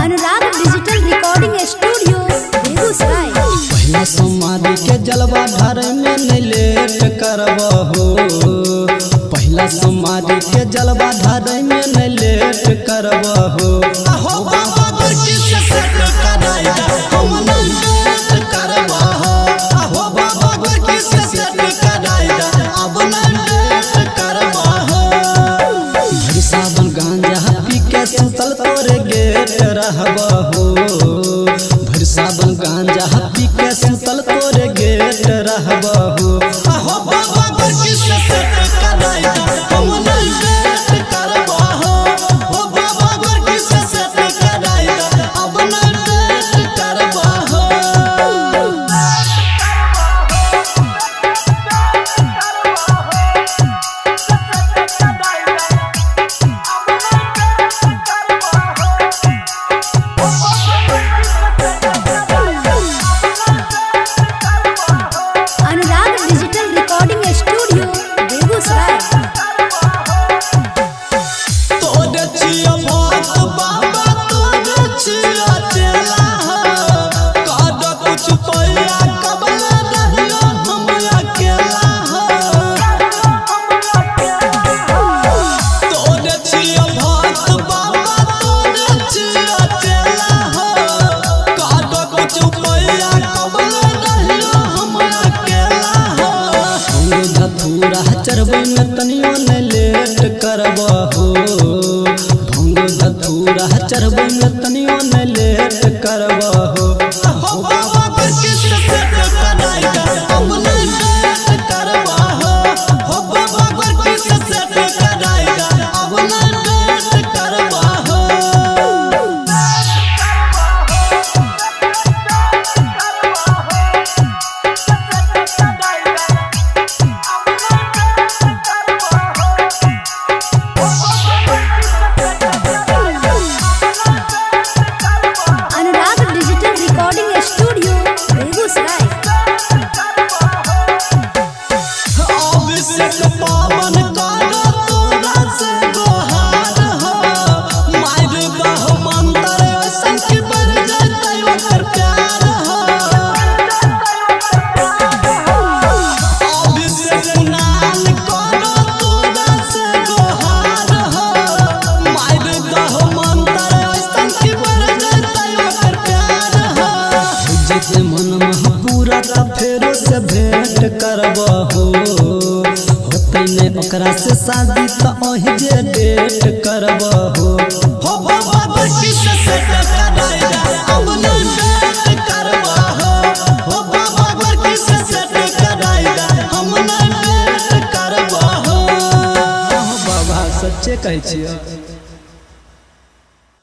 Anurag digital recording studio Begusarai. पहला सोमवारी के जलवा ढारे में नहीं लेट करबहो। पहला सोमवारी के जलवा ढारे में नहीं लेट करबहो। सावन गांजा पी के सुतल तोरे गेट रहबहो। भर सावन गांजा पी के सुतल तोरे गेट रहबहो। चरबे में तनियो नहीं लेट करबहो। भंग धतूरा चरबे में तनियो नहीं लेट करबहो। फेरो से भेंट करबहो। होते ने ओकरा से शादी तो ओहि जे डेट करबहो। बाबा सच्चे कहै छियै।